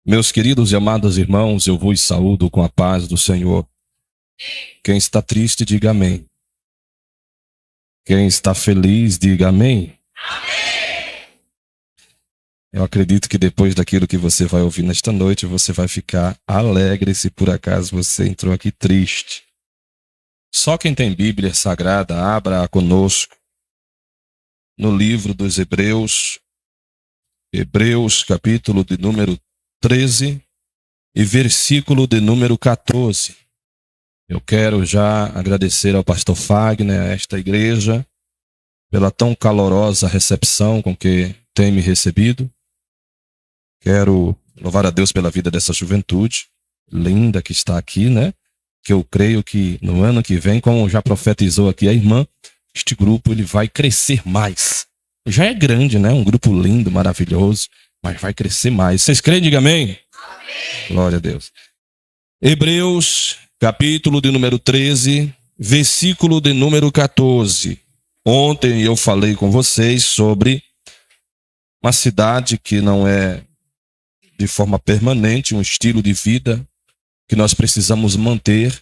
Meus queridos e amados irmãos, eu vos saúdo com a paz do Senhor. Quem está triste, diga amém. Quem está feliz, diga amém. Amém. Eu acredito que depois daquilo que você vai ouvir nesta noite, você vai ficar alegre se por acaso você entrou aqui triste. Só quem tem Bíblia Sagrada, abra conosco no livro dos Hebreus, capítulo de número 13 e versículo de número 14. Eu quero já agradecer ao pastor Fagner, a esta igreja, pela tão calorosa recepção com que tem me recebido. Quero louvar a Deus pela vida dessa juventude linda que está aqui, né? Que eu creio que no ano que vem, como já profetizou aqui a irmã, este grupo ele vai crescer mais. Já é grande, né? Um grupo lindo, maravilhoso, mas vai crescer mais. Vocês creem? Diga amém. Amém. Glória a Deus. Hebreus, capítulo de número 13, versículo de número 14. Ontem eu falei com vocês sobre uma cidade que não é de forma permanente, um estilo de vida que nós precisamos manter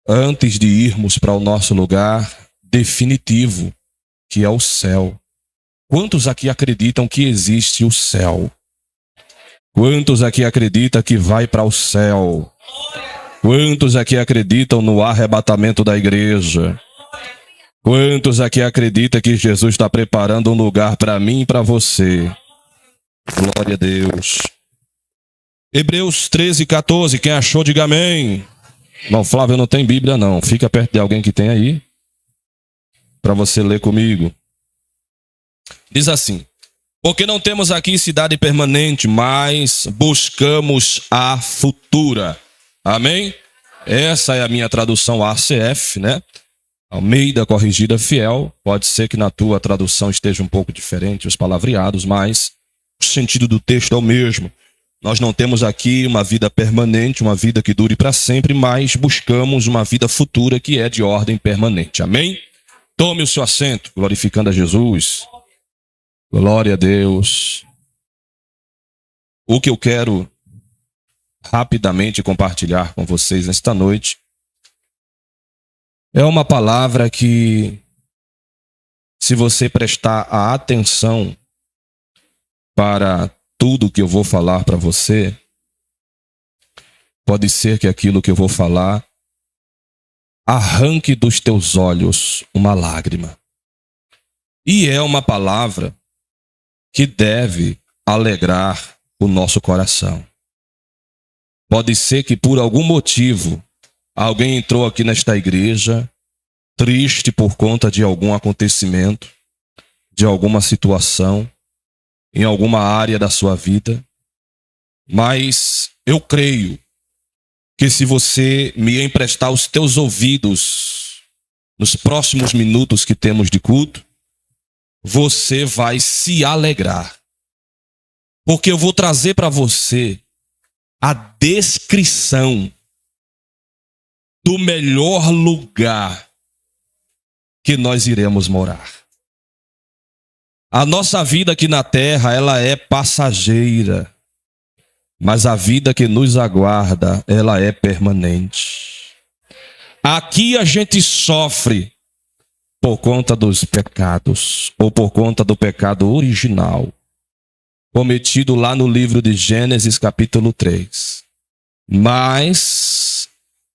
antes de irmos para o nosso lugar definitivo, que é o céu. Quantos aqui acreditam que existe o céu? Quantos aqui acreditam que vai para o céu? Quantos aqui acreditam no arrebatamento da igreja? Quantos aqui acreditam que Jesus está preparando um lugar para mim e para você? Glória a Deus. Hebreus 13, 14, quem achou, diga amém. Não, Flávio, não tem Bíblia não, fica perto de alguém que tem aí, para você ler comigo. Diz assim: porque não temos aqui cidade permanente, mas buscamos a futura. Amém? Essa é a minha tradução ACF, né? Almeida Corrigida Fiel. Pode ser que na tua tradução esteja um pouco diferente os palavreados, mas o sentido do texto é o mesmo. Nós não temos aqui uma vida permanente, uma vida que dure para sempre, mas buscamos uma vida futura que é de ordem permanente. Amém? Tome o seu assento, glorificando a Jesus. Glória a Deus. O que eu quero rapidamente compartilhar com vocês nesta noite é uma palavra que, se você prestar a atenção para tudo que eu vou falar para você, pode ser que aquilo que eu vou falar arranque dos teus olhos uma lágrima. E é uma palavra que deve alegrar o nosso coração. Pode ser que por algum motivo alguém entrou aqui nesta igreja triste por conta de algum acontecimento, de alguma situação, em alguma área da sua vida. Mas eu creio que se você me emprestar os teus ouvidos nos próximos minutos que temos de culto, você vai se alegrar. Porque eu vou trazer para você a descrição do melhor lugar que nós iremos morar. A nossa vida aqui na terra, ela é passageira, mas a vida que nos aguarda, ela é permanente. Aqui a gente sofre por conta dos pecados, ou por conta do pecado original, cometido lá no livro de Gênesis capítulo 3. Mas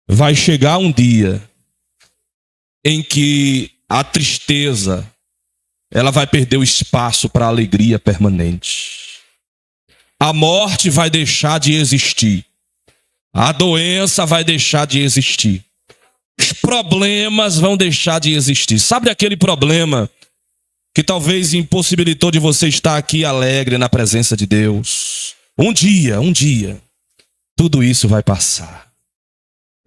vai chegar um dia em que a tristeza, ela vai perder o espaço para a alegria permanente. A morte vai deixar de existir. A doença vai deixar de existir. Os problemas vão deixar de existir. Sabe aquele problema que talvez impossibilitou de você estar aqui alegre na presença de Deus? Um dia, tudo isso vai passar.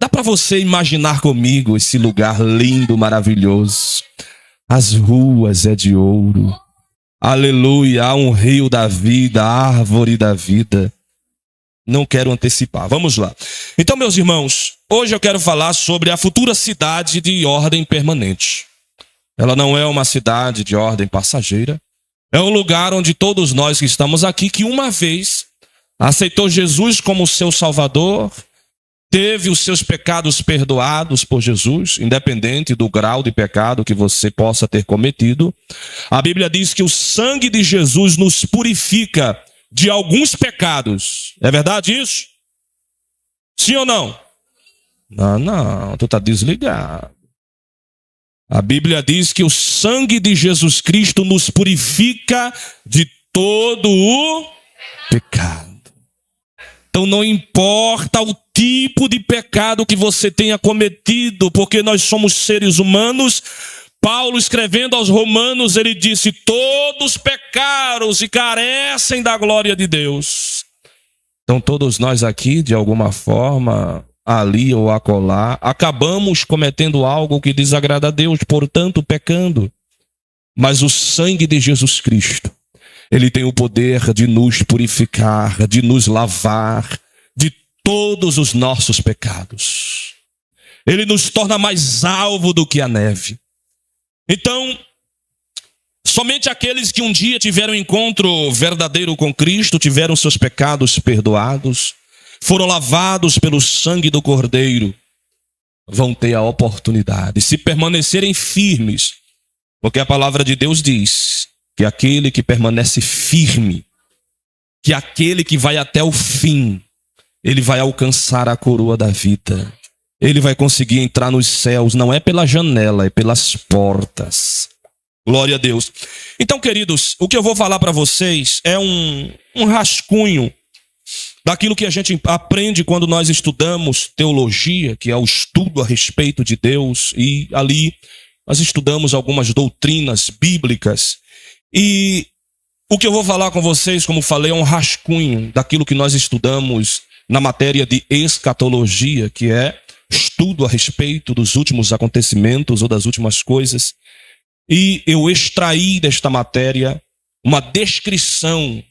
Dá para você imaginar comigo esse lugar lindo, maravilhoso? As ruas é de ouro. Aleluia, há um rio da vida, árvore da vida. Não quero antecipar, vamos lá. Então, meus irmãos, hoje eu quero falar sobre a futura cidade de ordem permanente. Ela não é uma cidade de ordem passageira. É um lugar onde todos nós que estamos aqui, que uma vez aceitou Jesus como seu Salvador, teve os seus pecados perdoados por Jesus, independente do grau de pecado que você possa ter cometido. A Bíblia diz que o sangue de Jesus nos purifica de alguns pecados. É verdade isso? Sim ou não? Não, tu está desligado. A Bíblia diz que o sangue de Jesus Cristo nos purifica de todo o pecado. Então não importa o tipo de pecado que você tenha cometido, porque nós somos seres humanos. Paulo, escrevendo aos Romanos, ele disse: todos pecaram e carecem da glória de Deus. Então todos nós aqui, de alguma forma, ali ou acolá, acabamos cometendo algo que desagrada a Deus, portanto pecando. Mas o sangue de Jesus Cristo, ele tem o poder de nos purificar, de nos lavar de todos os nossos pecados. Ele nos torna mais alvo do que a neve. Então, somente aqueles que um dia tiveram um encontro verdadeiro com Cristo, tiveram seus pecados perdoados, foram lavados pelo sangue do Cordeiro, vão ter a oportunidade, se permanecerem firmes, porque a palavra de Deus diz que aquele que permanece firme, que aquele que vai até o fim, ele vai alcançar a coroa da vida. Ele vai conseguir entrar nos céus, não é pela janela, é pelas portas. Glória a Deus. Então, queridos, o que eu vou falar para vocês é um rascunho daquilo que a gente aprende quando nós estudamos teologia, que é o estudo a respeito de Deus, e ali nós estudamos algumas doutrinas bíblicas. E o que eu vou falar com vocês, como falei, é um rascunho daquilo que nós estudamos na matéria de escatologia, que é estudo a respeito dos últimos acontecimentos ou das últimas coisas. E eu extraí desta matéria uma descrição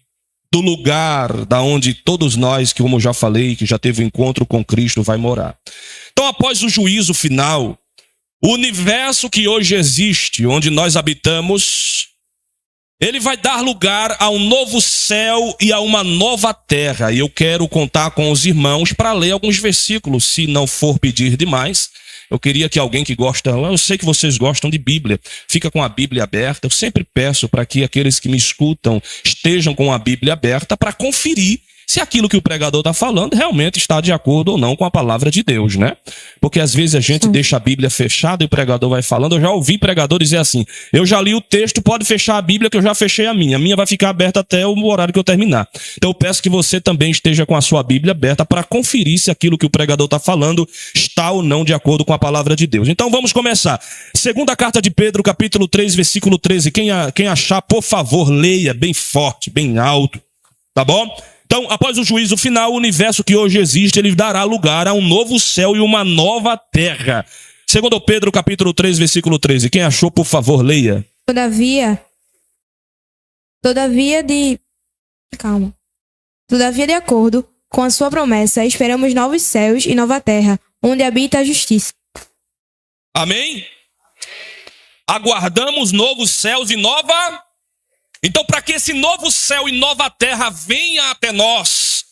do lugar da onde todos nós, que como eu já falei, que já teve um encontro com Cristo, vai morar. Então, após o juízo final, o universo que hoje existe, onde nós habitamos, ele vai dar lugar a um novo céu e a uma nova terra. E eu quero contar com os irmãos para ler alguns versículos, se não for pedir demais. Eu queria que alguém que gosta, eu sei que vocês gostam de Bíblia, fica com a Bíblia aberta. Eu sempre peço para que aqueles que me escutam estejam com a Bíblia aberta para conferir se aquilo que o pregador está falando realmente está de acordo ou não com a palavra de Deus, né? Porque às vezes a gente deixa a Bíblia fechada e o pregador vai falando. Eu já ouvi pregador dizer assim: eu já li o texto, pode fechar a Bíblia que eu já fechei a minha vai ficar aberta até o horário que eu terminar. Então eu peço que você também esteja com a sua Bíblia aberta para conferir se aquilo que o pregador está falando está ou não de acordo com a palavra de Deus. Então vamos começar. Segunda carta de Pedro, capítulo 3, versículo 13. Quem achar, por favor, leia bem forte, bem alto, tá bom? Então, após o juízo final, o universo que hoje existe, ele dará lugar a um novo céu e uma nova terra. Segundo Pedro, capítulo 3, versículo 13. Quem achou, por favor, leia. Todavia, de acordo com a sua promessa, esperamos novos céus e nova terra, onde habita a justiça. Amém? Aguardamos novos céus e nova. Então, para que esse novo céu e nova terra venha até nós,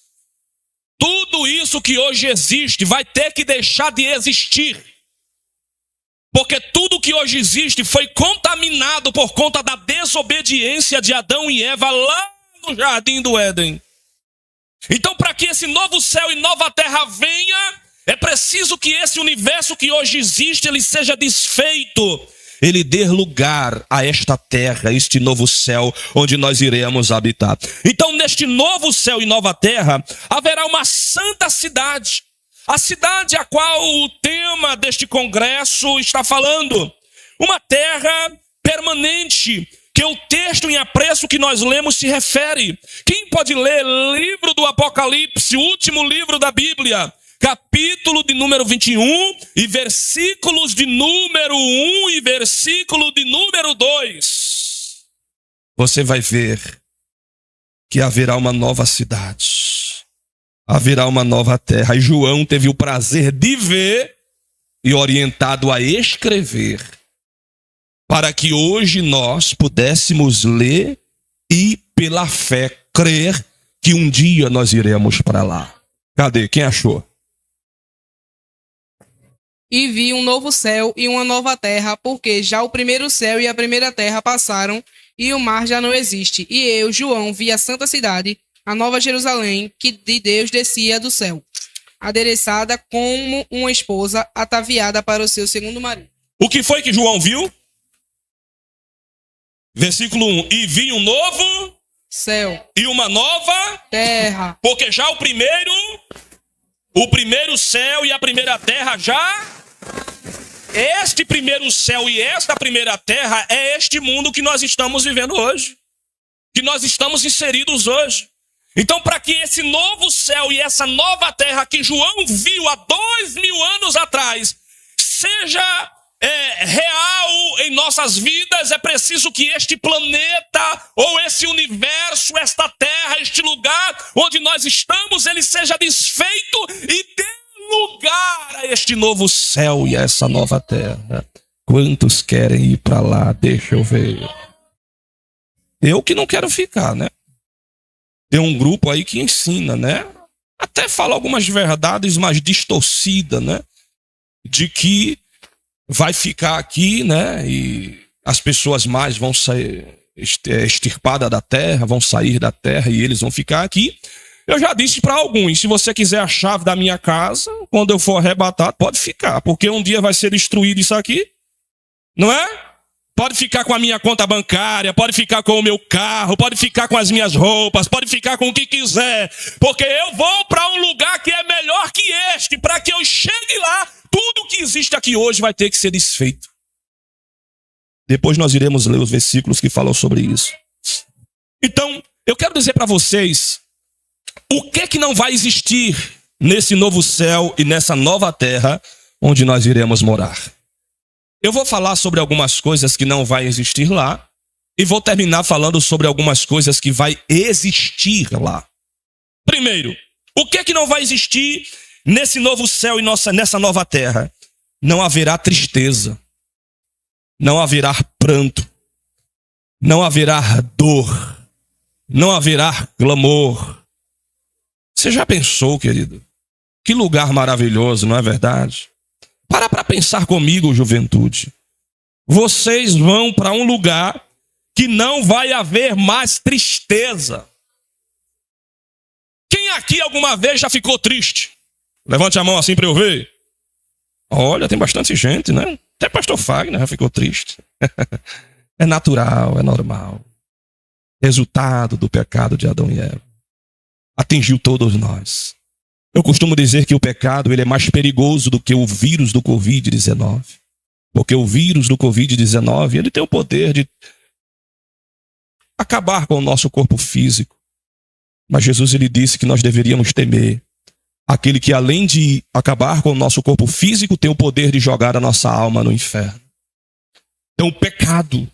tudo isso que hoje existe vai ter que deixar de existir. Porque tudo que hoje existe foi contaminado por conta da desobediência de Adão e Eva lá no jardim do Éden. Então, para que esse novo céu e nova terra venha, é preciso que esse universo que hoje existe, ele seja desfeito. Ele dê lugar a esta terra, este novo céu, onde nós iremos habitar. Então, neste novo céu e nova terra, haverá uma santa cidade. A cidade a qual o tema deste congresso está falando. Uma terra permanente, que o texto em apreço que nós lemos se refere. Quem pode ler livro do Apocalipse, o último livro da Bíblia? Capítulo de número 21 e versículos de número 1 e versículo de número 2. Você vai ver que haverá uma nova cidade, haverá uma nova terra. E João teve o prazer de ver e orientado a escrever, para que hoje nós pudéssemos ler e pela fé crer que um dia nós iremos para lá. Cadê? Quem achou? E vi um novo céu e uma nova terra, porque já o primeiro céu e a primeira terra passaram, e o mar já não existe. E eu, João, vi a santa cidade, a nova Jerusalém, que de Deus descia do céu, adereçada como uma esposa ataviada para o seu segundo marido. O que foi que João viu? Versículo 1. E vi um novo céu e uma nova terra, porque já o primeiro céu e a primeira terra já... Este primeiro céu e esta primeira terra é este mundo que nós estamos vivendo hoje, que nós estamos inseridos hoje. Então, para que esse novo céu e essa nova terra que João viu há 2000 anos atrás seja real em nossas vidas, é preciso que este planeta ou esse universo, esta terra, este lugar onde nós estamos, ele seja desfeito e dê lugar a este novo céu e a essa nova terra. Quantos querem ir para lá? Deixa eu ver. Eu que não quero ficar, né? Tem um grupo aí que ensina, né? Até fala algumas verdades mais distorcidas, né? De que vai ficar aqui, né? E as pessoas mais vão ser extirpadas da terra, vão sair da terra e eles vão ficar aqui. Eu já disse para alguns, se você quiser a chave da minha casa, quando eu for arrebatado, pode ficar, porque um dia vai ser destruído isso aqui, não é? Pode ficar com a minha conta bancária, pode ficar com o meu carro, pode ficar com as minhas roupas, pode ficar com o que quiser, porque eu vou para um lugar que é melhor que este, para que eu chegue lá, tudo que existe aqui hoje vai ter que ser desfeito. Depois nós iremos ler os versículos que falam sobre isso. Então, eu quero dizer para vocês, o que não vai existir nesse novo céu e nessa nova terra onde nós iremos morar? Eu vou falar sobre algumas coisas que não vai existir lá e vou terminar falando sobre algumas coisas que vai existir lá. Primeiro, o que não vai existir nesse novo céu e nessa nova terra? Não haverá tristeza, não haverá pranto, não haverá dor, não haverá clamor. Você já pensou, querido? Que lugar maravilhoso, não é verdade? Para pensar comigo, juventude. Vocês vão para um lugar que não vai haver mais tristeza. Quem aqui alguma vez já ficou triste? Levante a mão assim para eu ver. Olha, tem bastante gente, né? Até pastor Fagner já ficou triste. É natural, é normal. Resultado do pecado de Adão e Eva. Atingiu todos nós. Eu costumo dizer que o pecado ele é mais perigoso do que o vírus do Covid-19. Porque o vírus do Covid-19 ele tem o poder de acabar com o nosso corpo físico. Mas Jesus ele disse que nós deveríamos temer aquele que além de acabar com o nosso corpo físico tem o poder de jogar a nossa alma no inferno. Então o pecado,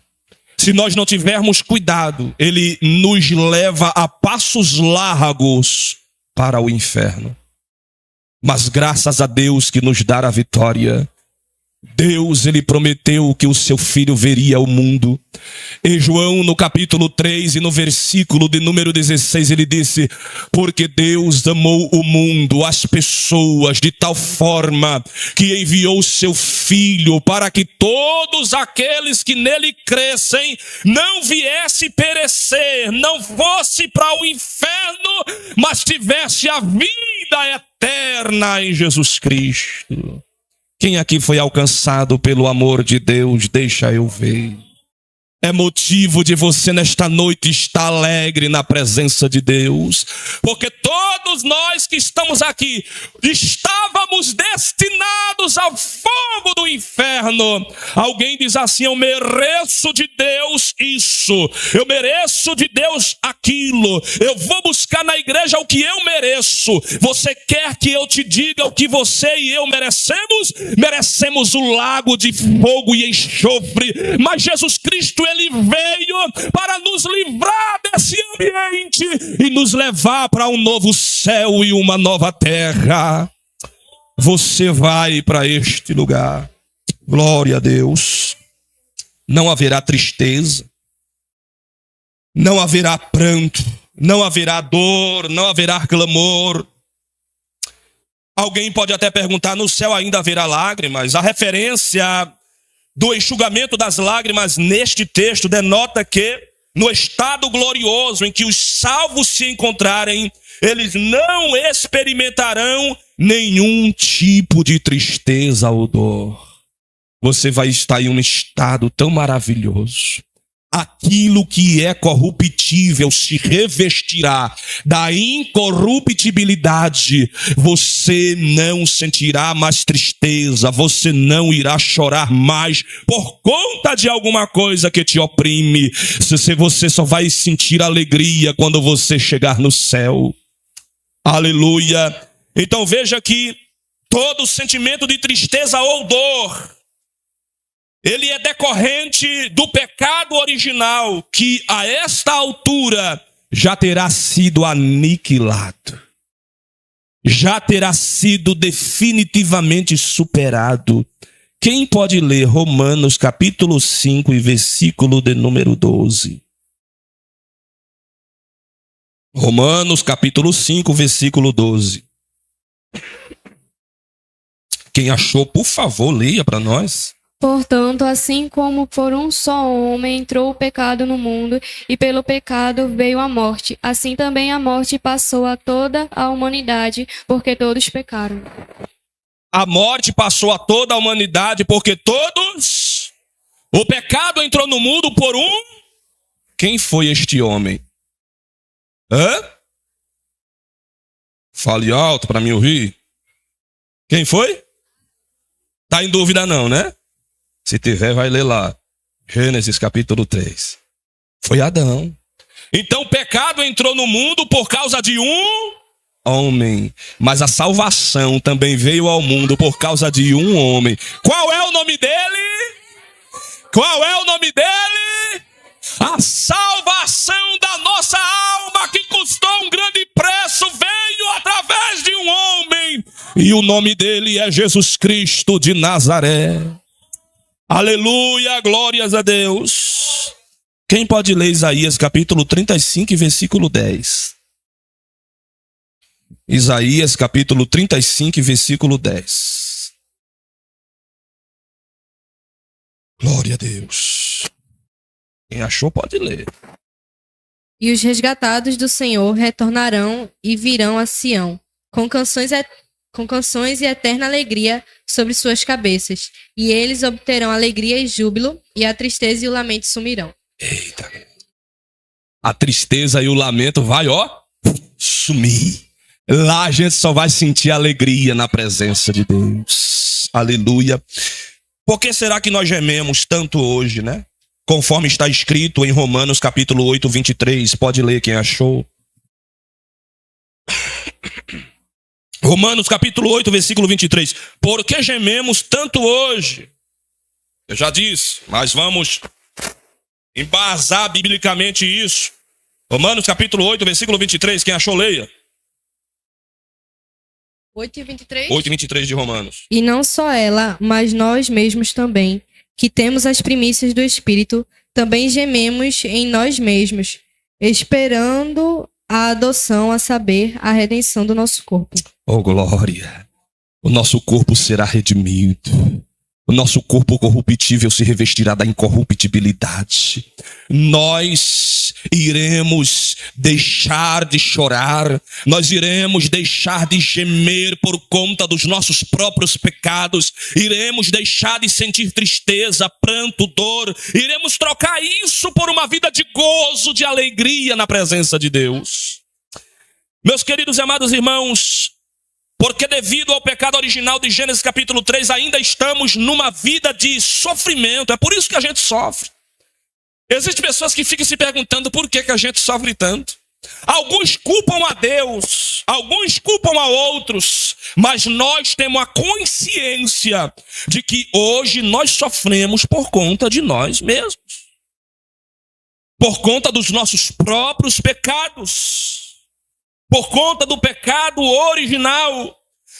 se nós não tivermos cuidado, ele nos leva a passos largos para o inferno. Mas graças a Deus que nos dá a vitória. Deus, ele prometeu que o seu filho veria o mundo. Em João, no capítulo 3 e no versículo de número 16, ele disse: porque Deus amou o mundo, as pessoas, de tal forma que enviou o seu filho para que todos aqueles que nele crescem não viesse perecer, não fosse para o inferno, mas tivesse a vida eterna em Jesus Cristo. Quem aqui foi alcançado pelo amor de Deus? Deixa eu ver. É motivo de você nesta noite estar alegre na presença de Deus, porque todos nós que estamos aqui estávamos destinados ao fogo do inferno. Alguém diz assim: eu mereço de Deus isso, eu mereço de Deus aquilo, eu vou buscar na igreja o que eu mereço. Você quer que eu te diga o que você e eu merecemos? Merecemos o lago de fogo e enxofre, mas Jesus Cristo ele veio para nos livrar desse ambiente e nos levar para um novo céu e uma nova terra. Você vai para este lugar. Glória a Deus. Não haverá tristeza, não haverá pranto, não haverá dor, não haverá clamor. Alguém pode até perguntar, no céu ainda haverá lágrimas? A referência do enxugamento das lágrimas neste texto denota que, no estado glorioso em que os salvos se encontrarem, eles não experimentarão nenhum tipo de tristeza ou dor. Você vai estar em um estado tão maravilhoso. Aquilo que é corruptível se revestirá da incorruptibilidade. Você não sentirá mais tristeza, você não irá chorar mais por conta de alguma coisa que te oprime. Você só vai sentir alegria quando você chegar no céu. Aleluia. Então veja que todo sentimento de tristeza ou dor, ele é decorrente do pecado original, que a esta altura já terá sido aniquilado. Já terá sido definitivamente superado. Quem pode ler Romanos capítulo 5 e versículo de número 12? Romanos capítulo 5, versículo 12. Quem achou, por favor, leia para nós. Portanto, assim como por um só homem entrou o pecado no mundo, e pelo pecado veio a morte, assim também a morte passou a toda a humanidade, porque todos pecaram. A morte passou a toda a humanidade, porque todos... O pecado entrou no mundo por um... Quem foi este homem? Fale alto para me ouvir. Quem foi? Tá em dúvida não, né? Se tiver, vai ler lá. Gênesis capítulo 3. Foi Adão. Então o pecado entrou no mundo por causa de um homem. Mas a salvação também veio ao mundo por causa de um homem. Qual é o nome dele? Qual é o nome dele? A salvação da nossa alma, que custou um grande preço, veio através de um homem. E o nome dele é Jesus Cristo de Nazaré. Aleluia, glórias a Deus. Quem pode ler Isaías capítulo 35 e versículo 10? Isaías capítulo 35 e versículo 10. Glória a Deus. Quem achou pode ler. E os resgatados do Senhor retornarão e virão a Sião, com canções e eterna alegria sobre suas cabeças. E eles obterão alegria e júbilo, e a tristeza e o lamento sumirão. Eita. A tristeza e o lamento vai, sumir. Lá a gente só vai sentir alegria na presença de Deus. Aleluia. Por que será que nós gememos tanto hoje, né? Conforme está escrito em Romanos capítulo 8, 23. Pode ler quem achou. Romanos capítulo 8, versículo 23. Por que gememos tanto hoje? Eu já disse, mas vamos embasar biblicamente isso. Romanos capítulo 8, versículo 23. Quem achou, leia. 8 e 23? 8 e 23 de Romanos. E não só ela, mas nós mesmos também, que temos as primícias do Espírito, também gememos em nós mesmos, esperando a adoção, a saber, a redenção do nosso corpo. Oh, glória! O nosso corpo será redimido. O nosso corpo corruptível se revestirá da incorruptibilidade. Nós iremos deixar de chorar. Nós iremos deixar de gemer por conta dos nossos próprios pecados. Iremos deixar de sentir tristeza, pranto, dor. Iremos trocar isso por uma vida de gozo, de alegria na presença de Deus. Meus queridos e amados irmãos, porque devido ao pecado original de Gênesis capítulo 3, ainda estamos numa vida de sofrimento. É por isso que a gente sofre. Existem pessoas que ficam se perguntando por que a gente sofre tanto. Alguns culpam a Deus, alguns culpam a outros, mas nós temos a consciência de que hoje nós sofremos por conta de nós mesmos. Por conta dos nossos próprios pecados. Por conta do pecado original.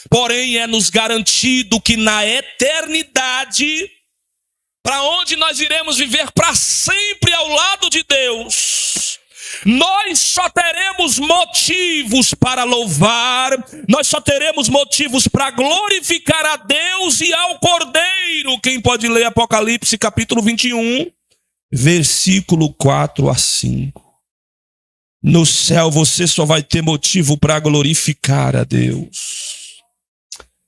Porém, é nos garantido que na eternidade, para onde nós iremos viver para sempre ao lado de Deus, Nós só teremos motivos para louvar, nós só teremos motivos para glorificar a Deus e ao Cordeiro. Quem pode ler Apocalipse capítulo 21, versículo 4 a 5. No céu você só vai ter motivo para glorificar a Deus.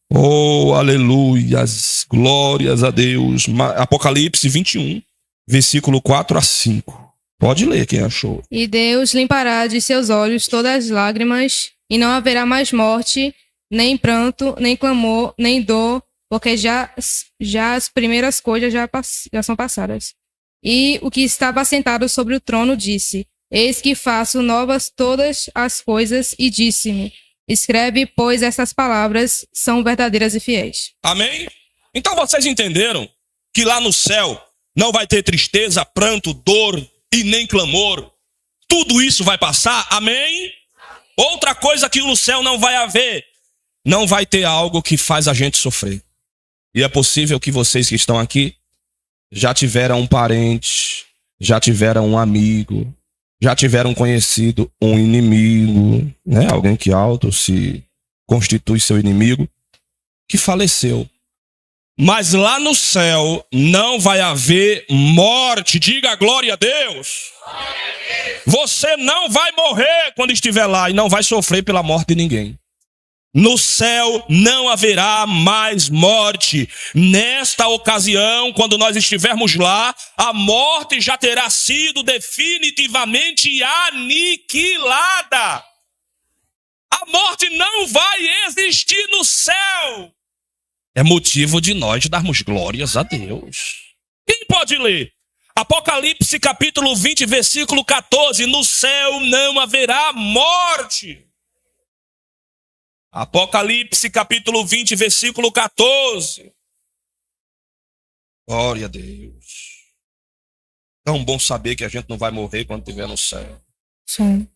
Oh, aleluias, glórias a Deus. Apocalipse 21, versículo 4 a 5. Pode ler quem achou. E Deus limpará de seus olhos todas as lágrimas, e não haverá mais morte, nem pranto, nem clamor, nem dor, porque já as primeiras coisas já são passadas. E o que estava sentado sobre o trono disse: Eis que faço novas todas as coisas, e disse-me: Escreve, pois estas palavras são verdadeiras e fiéis. Amém? Então vocês entenderam que lá no céu não vai ter tristeza, pranto, dor e nem clamor. Tudo isso vai passar, amém? Outra coisa que no céu não vai haver, não vai ter algo que faz a gente sofrer. E é possível que vocês que estão aqui já tiveram um parente, já tiveram um amigo, já tiveram conhecido um inimigo, né? Alguém que auto se constitui seu inimigo, que faleceu. Mas lá no céu não vai haver morte. Diga glória a Deus. Você não vai morrer quando estiver lá e não vai sofrer pela morte de ninguém. No céu não haverá mais morte. Nesta ocasião, quando nós estivermos lá, a morte já terá sido definitivamente aniquilada. A morte não vai existir no céu. É motivo de nós darmos glórias a Deus. Quem pode ler? Apocalipse capítulo 20, versículo 14. No céu não haverá morte. Apocalipse capítulo 20, versículo 14. Glória a Deus. Tão bom saber que a gente não vai morrer quando estiver no céu. Sim.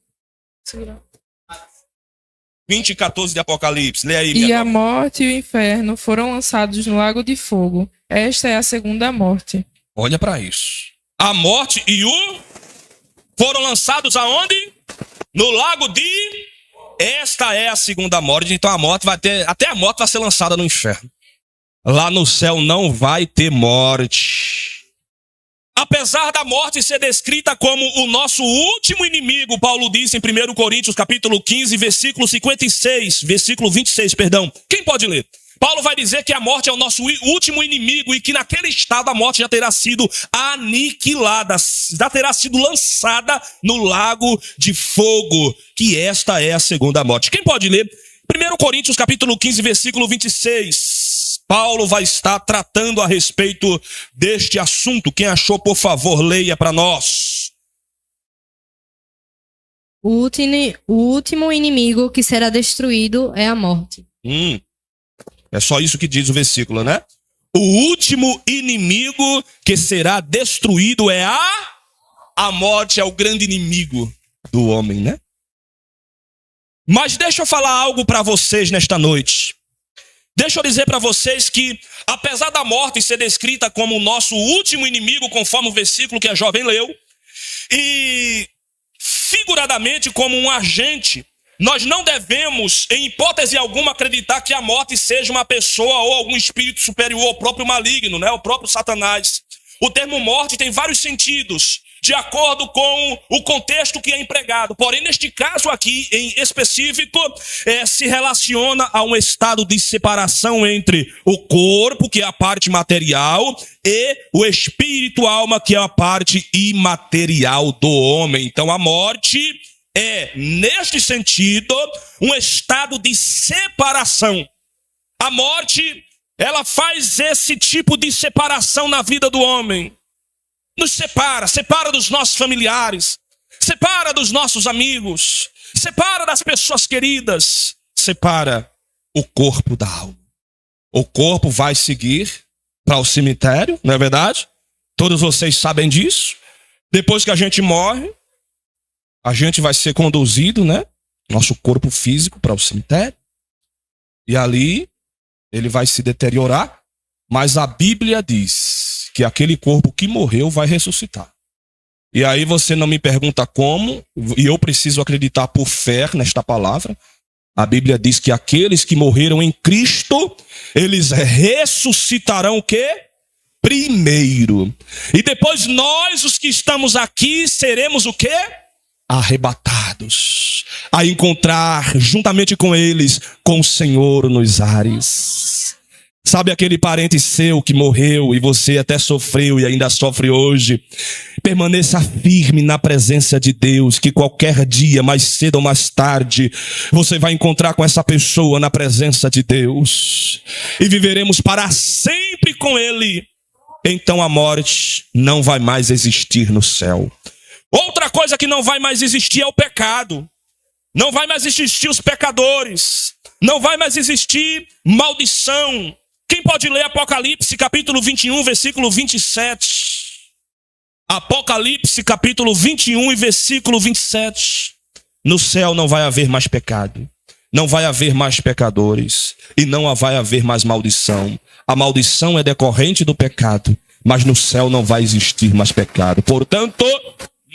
20 e 14 de Apocalipse. Lê aí, E a morte e o inferno foram lançados no lago de fogo. Esta é a segunda morte. Olha para isso. A morte e o foram lançados aonde? No lago de... Esta é a segunda morte. Então a morte vai ter... Até a morte vai ser lançada no inferno. Lá no céu não vai ter morte. Apesar da morte ser descrita como o nosso último inimigo, Paulo disse em 1 Coríntios capítulo 15, versículo 56, versículo 26, perdão. Quem pode ler? Paulo vai dizer que a morte é o nosso último inimigo e que naquele estado a morte já terá sido aniquilada, já terá sido lançada no lago de fogo, que esta é a segunda morte. Quem pode ler? 1 Coríntios capítulo 15, versículo 26. Paulo vai estar tratando a respeito deste assunto. Quem achou, por favor, leia para nós. O último inimigo que será destruído é a morte. É só isso que diz o versículo, né? O último inimigo que será destruído é a morte, é o grande inimigo do homem, né? Mas deixa eu falar algo para vocês nesta noite. Deixa eu dizer para vocês que, apesar da morte ser descrita como o nosso último inimigo, conforme o versículo que a jovem leu, e figuradamente como um agente, nós não devemos, em hipótese alguma, acreditar que a morte seja uma pessoa ou algum espírito superior, o próprio maligno, né? O próprio Satanás. O termo morte tem vários sentidos, de acordo com o contexto que é empregado. Porém, neste caso aqui, em específico, se relaciona a um estado de separação entre o corpo, que é a parte material, e o espírito, alma, que é a parte imaterial do homem. Então, a morte é, neste sentido, um estado de separação. A morte, ela faz esse tipo de separação na vida do homem. Nos separa dos nossos familiares, separa dos nossos amigos, separa das pessoas queridas, separa o corpo da alma. O corpo vai seguir para o cemitério, não é verdade? Todos vocês sabem disso. Depois que a gente morre, a gente vai ser conduzido, né? Nosso corpo físico para o cemitério. E ali ele vai se deteriorar, mas a Bíblia diz que aquele corpo que morreu vai ressuscitar. E aí você não me pergunta como, e eu preciso acreditar por fé nesta palavra. A Bíblia diz que aqueles que morreram em Cristo, eles ressuscitarão o quê? Primeiro. E depois nós, os que estamos aqui, seremos o quê? Arrebatados. A encontrar juntamente com eles, com o Senhor nos ares. Sabe aquele parente seu que morreu e você até sofreu e ainda sofre hoje? Permaneça firme na presença de Deus, que qualquer dia, mais cedo ou mais tarde, você vai encontrar com essa pessoa na presença de Deus. E viveremos para sempre com Ele. Então a morte não vai mais existir no céu. Outra coisa que não vai mais existir é o pecado. Não vai mais existir os pecadores. Não vai mais existir maldição. Quem pode ler Apocalipse capítulo 21, versículo 27? Apocalipse capítulo 21 e versículo 27. No céu não vai haver mais pecado. Não vai haver mais pecadores. E não vai haver mais maldição. A maldição é decorrente do pecado. Mas no céu não vai existir mais pecado. Portanto,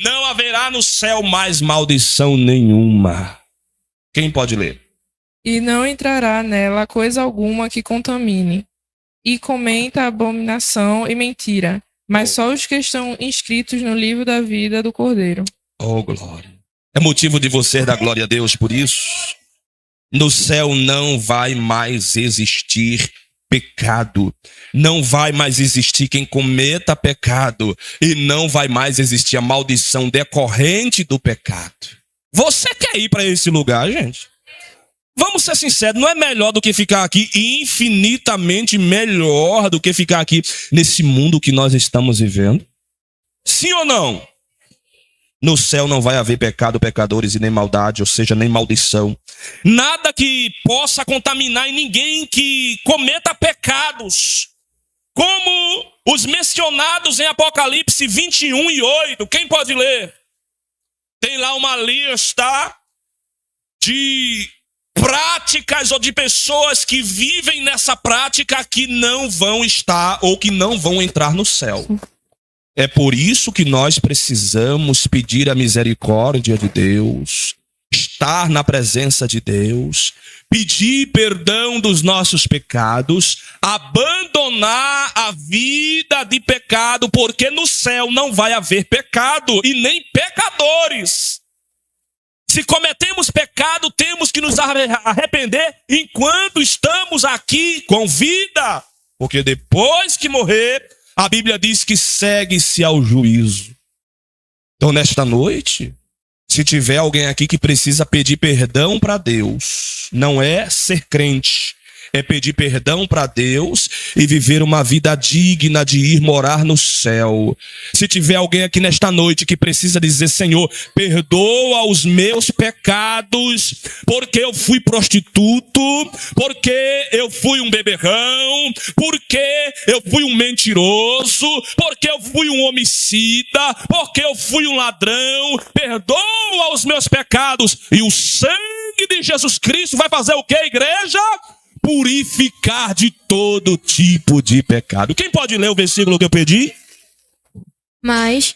não haverá no céu mais maldição nenhuma. Quem pode ler? E não entrará nela coisa alguma que contamine, e comenta abominação e mentira, mas só os que estão inscritos no livro da vida do Cordeiro. Oh, glória. É motivo de você dar glória a Deus por isso? No céu não vai mais existir pecado. Não vai mais existir quem cometa pecado. E não vai mais existir a maldição decorrente do pecado. Você quer ir para esse lugar, gente? Vamos ser sinceros, não é melhor do que ficar aqui, infinitamente melhor do que ficar aqui nesse mundo que nós estamos vivendo? Sim ou não? No céu não vai haver pecado, pecadores e nem maldade, ou seja, nem maldição. Nada que possa contaminar e ninguém que cometa pecados, como os mencionados em Apocalipse 21 e 8. Quem pode ler? Tem lá uma lista de práticas ou de pessoas que vivem nessa prática que não vão estar ou que não vão entrar no céu. É por isso que nós precisamos pedir a misericórdia de Deus, estar na presença de Deus, pedir perdão dos nossos pecados, abandonar a vida de pecado, porque no céu não vai haver pecado e nem pecadores. Se cometemos pecado, temos que nos arrepender enquanto estamos aqui com vida. Porque depois que morrer, a Bíblia diz que segue-se ao juízo. Então, nesta noite, se tiver alguém aqui que precisa pedir perdão para Deus, não é ser crente, é pedir perdão para Deus e viver uma vida digna de ir morar no céu. Se tiver alguém aqui nesta noite que precisa dizer: Senhor, perdoa os meus pecados, porque eu fui prostituto, porque eu fui um beberrão, porque eu fui um mentiroso, porque eu fui um homicida, porque eu fui um ladrão, perdoa os meus pecados. E o sangue de Jesus Cristo vai fazer o quê, igreja? Purificar de todo tipo de pecado. Quem pode ler o versículo que eu pedi? Mas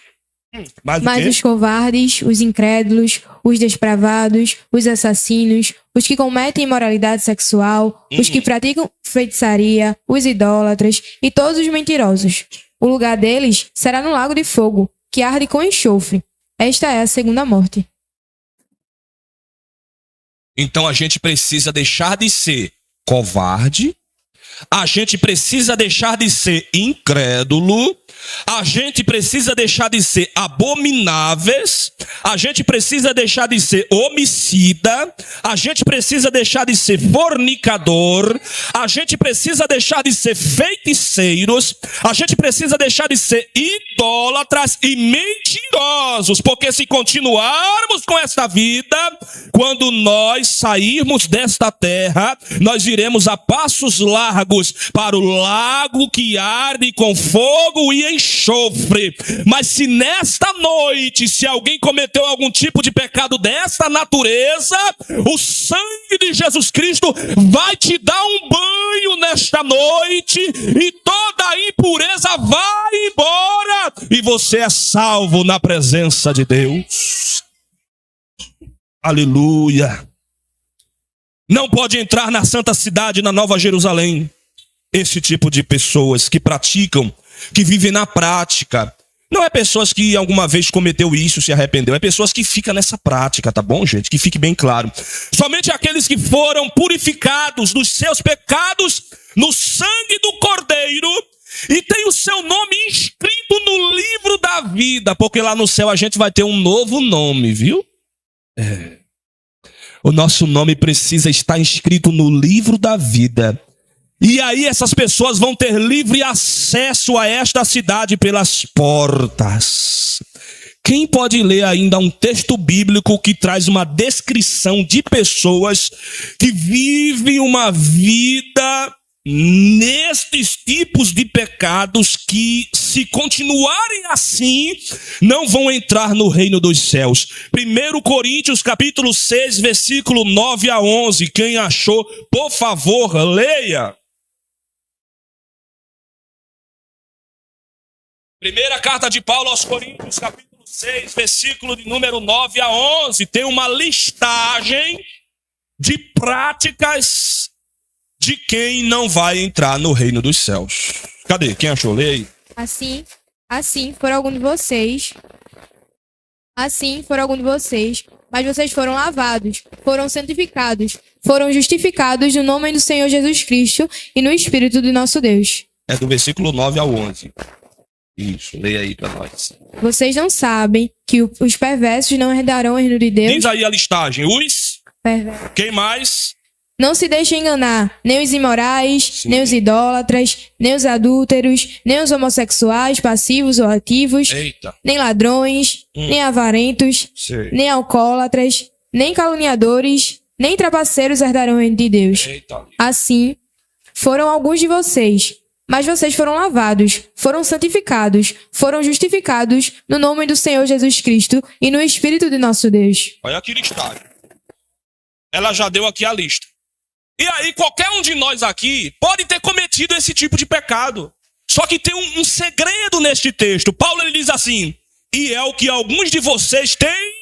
os covardes, os incrédulos, os depravados, os assassinos, os que cometem imoralidade sexual, os que praticam feitiçaria, os idólatras e todos os mentirosos. O lugar deles será no lago de fogo, que arde com enxofre. Esta é a segunda morte. Então a gente precisa deixar de ser covarde, a gente precisa deixar de ser incrédulo, a gente precisa deixar de ser abomináveis, a gente precisa deixar de ser homicida, a gente precisa deixar de ser fornicador, a gente precisa deixar de ser feiticeiros, a gente precisa deixar de ser idólatras e mentirosos, porque se continuarmos com esta vida, quando nós sairmos desta terra, nós iremos a passos largos para o lago que arde com fogo e enxofre. Mas se nesta noite, se alguém cometeu algum tipo de pecado desta natureza, o sangue de Jesus Cristo vai te dar um banho nesta noite, e toda a impureza vai embora e você é salvo na presença de Deus. Aleluia. Não pode entrar na santa cidade, na Nova Jerusalém, esse tipo de pessoas que praticam, que vivem na prática. Não é pessoas que alguma vez cometeu isso, se arrependeu. É pessoas que ficam nessa prática, tá bom, gente? Que fique bem claro. Somente aqueles que foram purificados dos seus pecados no sangue do Cordeiro e tem o seu nome inscrito no livro da vida. Porque lá no céu a gente vai ter um novo nome, viu? O nosso nome precisa estar inscrito no livro da vida. E aí essas pessoas vão ter livre acesso a esta cidade pelas portas. Quem pode ler ainda um texto bíblico que traz uma descrição de pessoas que vivem uma vida nestes tipos de pecados que, se continuarem assim, não vão entrar no reino dos céus? 1 Coríntios capítulo 6, versículo 9 a 11. Quem achou, por favor, leia. Primeira carta de Paulo aos Coríntios, capítulo 6, versículo de número 9 a 11. Tem uma listagem de práticas de quem não vai entrar no reino dos céus. Cadê? Quem achou? Leia aí. Assim foram alguns de vocês. Mas vocês foram lavados, foram santificados, foram justificados no nome do Senhor Jesus Cristo e no Espírito de nosso Deus. É do versículo 9 ao 11. Isso, leia aí para nós. Vocês não sabem que os perversos não herdarão o reino de Deus? Diz aí a listagem. Os perversos. Quem mais? Não se deixem enganar, nem os imorais, Sim. nem os idólatras, nem os adúlteros, nem os homossexuais, passivos ou ativos, Eita. nem ladrões, nem avarentos, Sei. nem alcoólatras, nem caluniadores, nem trapaceiros herdarão o reino de Deus. Eita. Assim, foram alguns de vocês. Mas vocês foram lavados, foram santificados, foram justificados no nome do Senhor Jesus Cristo e no Espírito de nosso Deus. Olha aqui a listagem. Ela já deu aqui a lista. E aí, qualquer um de nós aqui pode ter cometido esse tipo de pecado. Só que tem um segredo neste texto. Paulo ele diz assim: e é o que alguns de vocês têm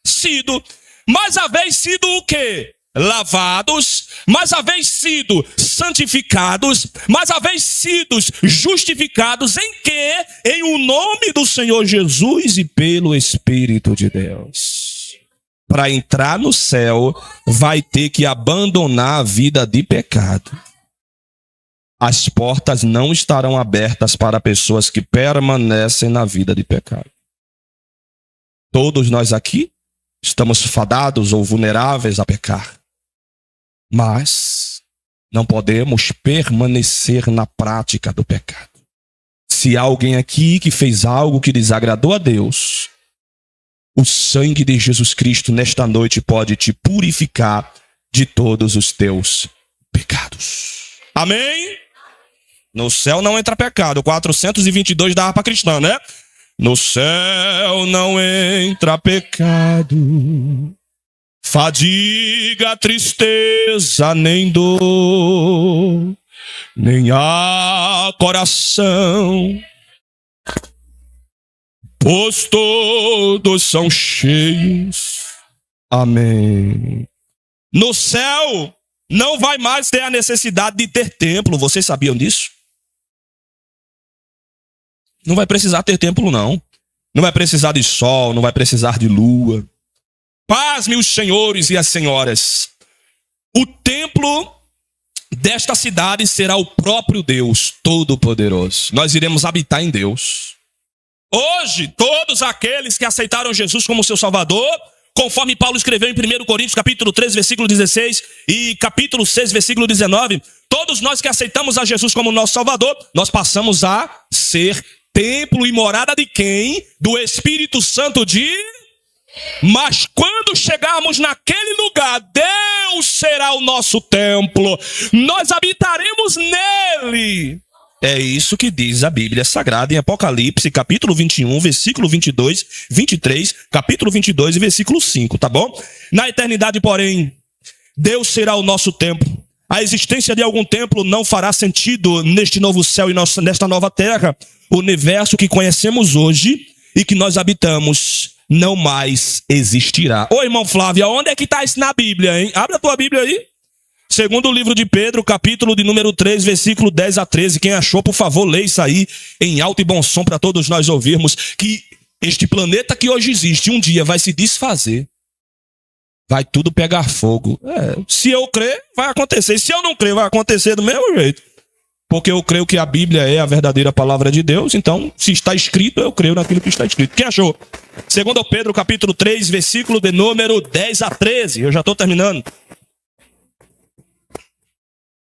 sido. Mas haveis sido o quê? Lavados, mas haveis sido santificados, mas haveis sido justificados em quê? Em o nome do Senhor Jesus e pelo Espírito de Deus. Para entrar no céu, vai ter que abandonar a vida de pecado. As portas não estarão abertas para pessoas que permanecem na vida de pecado. Todos nós aqui estamos fadados ou vulneráveis a pecar. Mas não podemos permanecer na prática do pecado. Se há alguém aqui que fez algo que desagradou a Deus, o sangue de Jesus Cristo nesta noite pode te purificar de todos os teus pecados. Amém? No céu não entra pecado. 422 da harpa cristã, né? No céu não entra pecado, fadiga, tristeza, nem dor, nem há coração, pois todos são cheios. Amém. No céu não vai mais ter a necessidade de ter templo. Vocês sabiam disso? Não vai precisar ter templo, não. Não vai precisar de sol, não vai precisar de lua. Pasme os senhores e as senhoras. O templo desta cidade será o próprio Deus Todo-Poderoso. Nós iremos habitar em Deus. Hoje, todos aqueles que aceitaram Jesus como seu Salvador, conforme Paulo escreveu em 1 Coríntios capítulo 3, versículo 16 e capítulo 6, versículo 19, todos nós que aceitamos a Jesus como nosso Salvador, nós passamos a ser templo e morada de quem? Do Espírito Santo de... Mas quando chegarmos naquele lugar, Deus será o nosso templo. Nós habitaremos nele. É isso que diz a Bíblia Sagrada em Apocalipse, capítulo 21, versículo 22, 23, capítulo 22 e versículo 5, tá bom? Na eternidade, porém, Deus será o nosso templo. a existência de algum templo não fará sentido neste novo céu e nesta nova terra. O universo que conhecemos hoje e que nós habitamos não mais existirá. Ô irmão Flávio, onde é que está isso na Bíblia, hein? Abre a tua Bíblia aí. Segundo o livro de Pedro, capítulo de número 3, versículo 10 a 13. Quem achou, por favor, lê isso aí em alto e bom som para todos nós ouvirmos. Que este planeta que hoje existe, um dia vai se desfazer. Vai tudo pegar fogo. Se eu crer, vai acontecer. Se eu não crer, vai acontecer do mesmo jeito. Porque eu creio que a Bíblia é a verdadeira palavra de Deus. Então, se está escrito, eu creio naquilo que está escrito. Quem achou? Segundo Pedro, capítulo 3, versículo de número 10 a 13. Eu já estou terminando.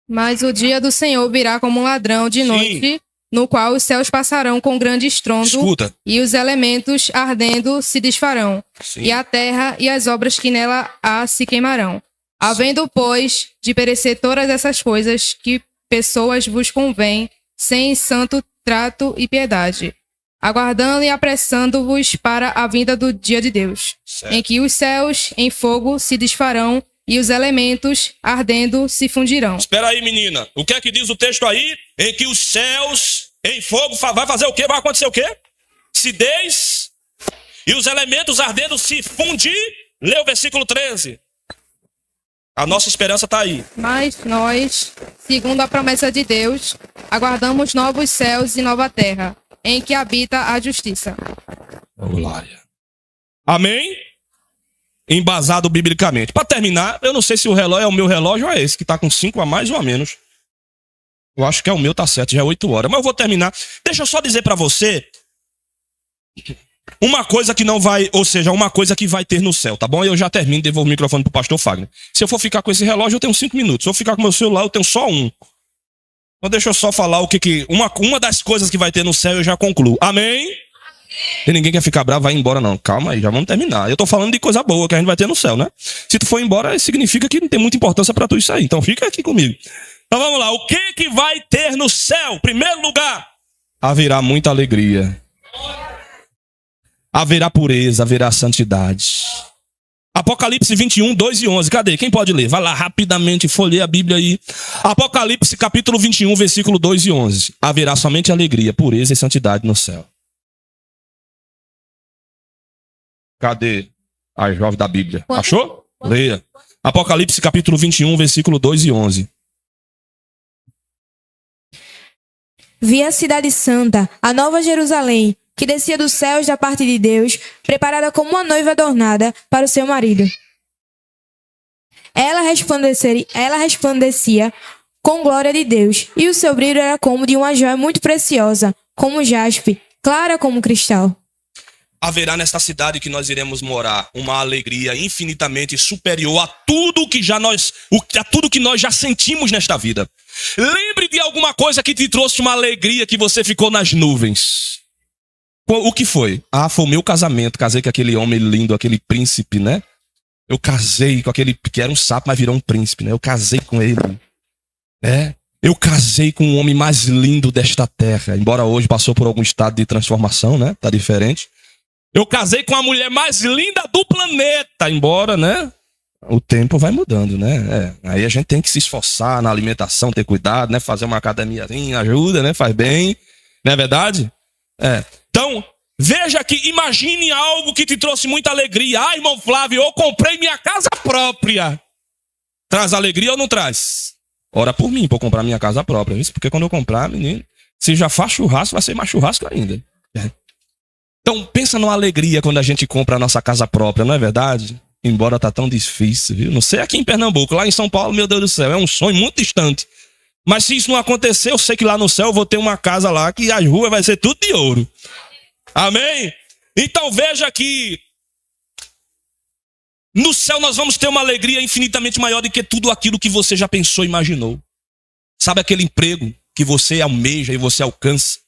Mas o dia do Senhor virá como um ladrão de noite, no qual os céus passarão com grande estrondo. Escuta. E os elementos ardendo se desfarão. Sim. E a terra e as obras que nela há se queimarão. Havendo, pois, de perecer todas essas coisas, que pessoas vos convém, sem santo trato e piedade, aguardando e apressando-vos para a vinda do dia de Deus, Certo. em que os céus em fogo se desfarão e os elementos ardendo se fundirão. Espera aí, menina. O que é que diz o texto aí? Em que os céus em fogo vai fazer o quê? Vai acontecer o quê? Se e os elementos ardendo se fundir. Lê o versículo 13. A nossa esperança está aí. Mas nós, segundo a promessa de Deus, aguardamos novos céus e nova terra, em que habita a justiça. Glória. Amém? Embasado biblicamente. Para terminar, eu não sei se o relógio é o meu relógio ou é esse, que está com 5 a mais ou a menos. Eu acho que é o meu, tá certo, já é 8 horas. Mas eu vou terminar. Deixa eu só dizer para você uma coisa que não vai, ou seja, uma coisa que vai ter no céu, tá bom? Eu já termino, devolvo o microfone pro pastor Fagner. Se eu for ficar com esse relógio, eu tenho 5 minutos. Se eu ficar com o meu celular, eu tenho só 1. Então deixa eu só falar o que uma das coisas que vai ter no céu, eu já concluo. Amém? E ninguém quer ficar bravo, vai embora não. Calma aí, já vamos terminar. Eu tô falando de coisa boa que a gente vai ter no céu, né? Se tu for embora, significa que não tem muita importância pra tu isso aí. Então fica aqui comigo. Então vamos lá. O que vai ter no céu? Primeiro lugar, haverá muita alegria. Haverá pureza, haverá santidade. Apocalipse 21, 2 e 11. Cadê? Quem pode ler? Vai lá rapidamente, folheia a Bíblia aí. Apocalipse capítulo 21, versículo 2 e 11. Haverá somente alegria, pureza e santidade no céu. Cadê a jovem da Bíblia? Achou? Leia. Apocalipse capítulo 21, versículo 2 e 11. Vi a cidade santa, a nova Jerusalém, que descia dos céus da parte de Deus, preparada como uma noiva adornada para o seu marido. Ela resplandecia com glória de Deus, e o seu brilho era como de uma joia muito preciosa, como jaspe, clara como cristal. Haverá nesta cidade que nós iremos morar uma alegria infinitamente superior a tudo que nós já sentimos nesta vida. Lembre de alguma coisa que te trouxe uma alegria que você ficou nas nuvens. O que foi? Foi o meu casamento. Casei com aquele homem lindo, aquele príncipe, né? Eu casei com aquele que era um sapo, mas virou um príncipe, né? Eu casei com ele. Eu casei com o homem mais lindo desta terra. Embora hoje passou por algum estado de transformação, né? Tá diferente. Eu casei com a mulher mais linda do planeta, embora, né? O tempo vai mudando, né? Aí a gente tem que se esforçar na alimentação, ter cuidado, né? Fazer uma academiazinha ajuda, né? Faz bem, não é verdade? Então, veja que imagine algo que te trouxe muita alegria. Irmão Flávio, eu comprei minha casa própria. Traz alegria ou não traz? Ora por mim, pra eu comprar minha casa própria. Isso porque quando eu comprar, menino, se já faz churrasco, vai ser mais churrasco ainda. Então, pensa numa alegria quando a gente compra a nossa casa própria, não é verdade? Embora tá tão difícil, viu? Não sei aqui em Pernambuco, lá em São Paulo, meu Deus do céu, é um sonho muito distante. Mas se isso não acontecer, eu sei que lá no céu eu vou ter uma casa lá que as ruas vai ser tudo de ouro. Amém? Então veja que no céu nós vamos ter uma alegria infinitamente maior do que tudo aquilo que você já pensou e imaginou. Sabe aquele emprego que você almeja e você alcança?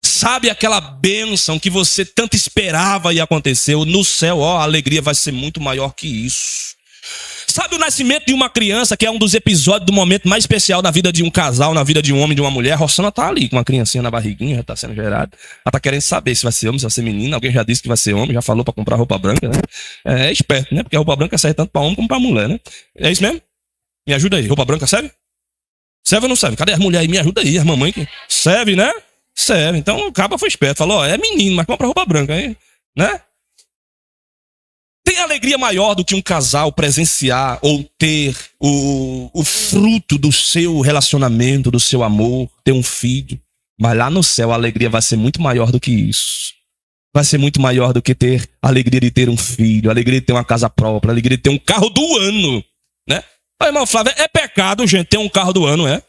Sabe aquela bênção que você tanto esperava e aconteceu? No céu, a alegria vai ser muito maior que isso. Sabe o nascimento de uma criança, que é um dos episódios do momento mais especial na vida de um casal, na vida de um homem e de uma mulher? A Rossana tá ali com uma criancinha na barriguinha, já tá sendo gerada. Ela tá querendo saber se vai ser homem, se vai ser menina. Alguém já disse que vai ser homem, já falou pra comprar roupa branca, né? É esperto, né? Porque a roupa branca serve tanto pra homem como pra mulher, né? É isso mesmo? Me ajuda aí. Roupa branca serve? Serve ou não serve? Cadê as mulheres aí? Me ajuda aí, as mamães. Serve, né? Serve. Então o caba foi esperto. Falou, é menino, mas compra roupa branca aí, né? Tem alegria maior do que um casal presenciar ou ter o fruto do seu relacionamento, do seu amor, ter um filho. Mas lá no céu a alegria vai ser muito maior do que isso. Vai ser muito maior do que ter a alegria de ter um filho, a alegria de ter uma casa própria, a alegria de ter um carro do ano, né? Aí, irmão Flávio, é pecado, gente, ter um carro do ano, é?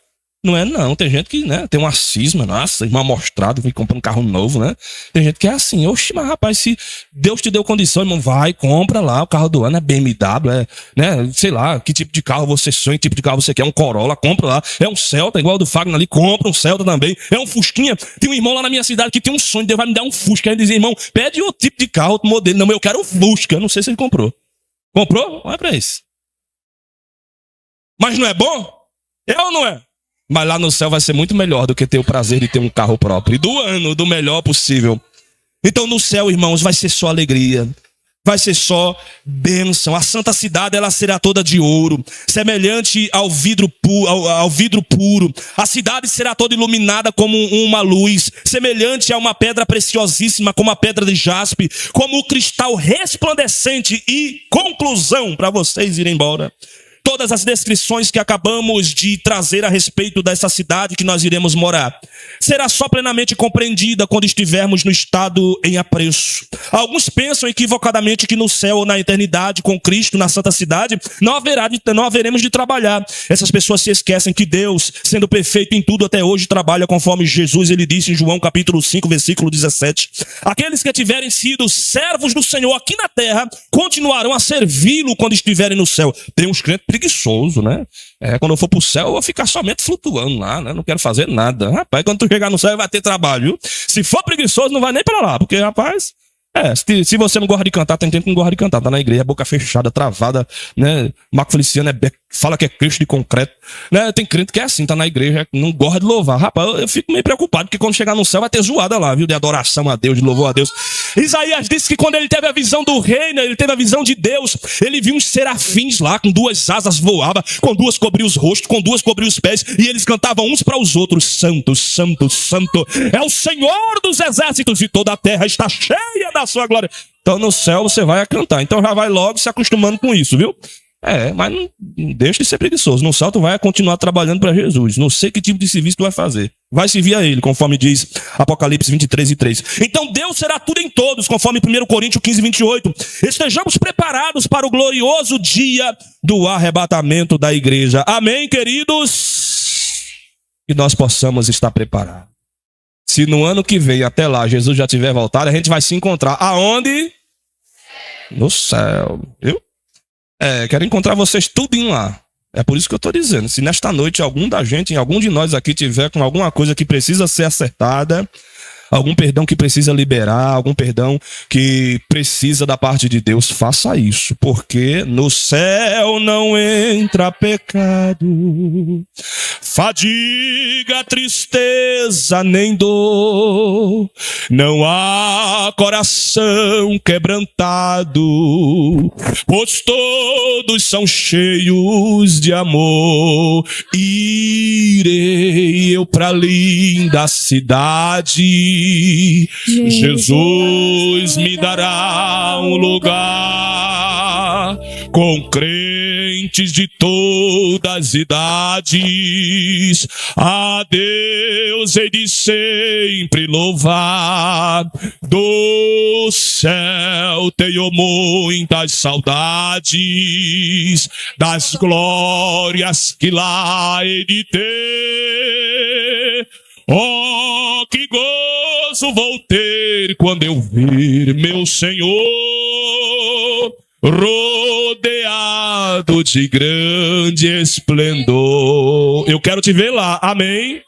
Não é não, tem gente que, né, tem uma cisma, nossa, irmão amostrado, vem comprar um carro novo, né? Tem gente que é assim, oxe, mas rapaz, se Deus te deu condição, irmão, vai, compra lá, o carro do ano é BMW, é, né, sei lá, que tipo de carro você sonha, que tipo de carro você quer, um Corolla, compra lá, é um Celta, igual o do Fagner ali, compra um Celta também, é um Fusquinha, tem um irmão lá na minha cidade que tem um sonho, Deus vai me dar um Fusca, aí ele diz, irmão, pede outro tipo de carro, outro modelo, não, eu quero um Fusca, eu não sei se ele comprou. Comprou? Olha pra isso. Mas não é bom? É ou não é? Mas lá no céu vai ser muito melhor do que ter o prazer de ter um carro próprio. E do ano, do melhor possível. Então no céu, irmãos, vai ser só alegria. Vai ser só bênção. A santa cidade, ela será toda de ouro, semelhante ao vidro puro. A cidade será toda iluminada como uma luz, semelhante a uma pedra preciosíssima, como a pedra de jaspe, como o cristal resplandecente. E conclusão, para vocês irem embora. Todas as descrições que acabamos de trazer a respeito dessa cidade que nós iremos morar, será só plenamente compreendida quando estivermos no estado em apreço. Alguns pensam equivocadamente que no céu ou na eternidade com Cristo, na santa cidade, não haveremos de trabalhar. Essas pessoas se esquecem que Deus, sendo perfeito em tudo até hoje, trabalha conforme Jesus, ele disse em João capítulo 5, versículo 17. Aqueles que tiverem sido servos do Senhor aqui na terra, continuarão a servi-lo quando estiverem no céu. Tem uns crentes preguiçoso, né? Quando eu for pro céu, eu vou ficar somente flutuando lá, né? Não quero fazer nada. Rapaz, quando tu chegar no céu, vai ter trabalho, viu? Se for preguiçoso, não vai nem pra lá, porque, rapaz, se você não gosta de cantar, tem gente que não gosta de cantar, tá na igreja, boca fechada, travada, né? Marco Feliciano fala que é Cristo de concreto, né? Tem crente que é assim, tá na igreja, não gosta de louvar. Rapaz, eu fico meio preocupado, porque quando chegar no céu vai ter zoada lá, viu? De adoração a Deus, de louvor a Deus. Isaías disse que quando ele teve a visão do reino, ele teve a visão de Deus, ele viu uns serafins lá, com 2 asas voava, com 2 cobriu os rostos, com 2 cobriu os pés, e eles cantavam uns para os outros, santo, santo, santo, é o Senhor dos exércitos, e toda a terra está cheia da sua glória. Então no céu você vai a cantar, então já vai logo se acostumando com isso, viu? Mas não deixa de ser preguiçoso. No céu tu vai continuar trabalhando para Jesus. Não sei que tipo de serviço tu vai fazer. Vai servir a ele, conforme diz Apocalipse 23:3. Então Deus será tudo em todos, conforme 1 Coríntios 15:28. Estejamos preparados para o glorioso dia do arrebatamento da igreja. Amém, queridos? Que nós possamos estar preparados. Se no ano que vem, até lá, Jesus já tiver voltado, a gente vai se encontrar. Aonde? No céu, viu? Quero encontrar vocês tudinho lá. É por isso que eu estou dizendo. Se nesta noite algum de nós aqui tiver com alguma coisa que precisa ser acertada, algum perdão que precisa liberar, algum perdão que precisa da parte de Deus, faça isso. Porque no céu não entra pecado, fadiga, tristeza, nem dor. Não há coração quebrantado, pois todos são cheios de amor. Irei eu pra linda cidade, Jesus me dará um lugar com crentes de todas as idades. A Deus hei de sempre louvar. Do céu tenho muitas saudades das glórias que lá hei de ter. Oh, que gozo vou ter quando eu ver meu Senhor rodeado de grande esplendor. Eu quero te ver lá, amém?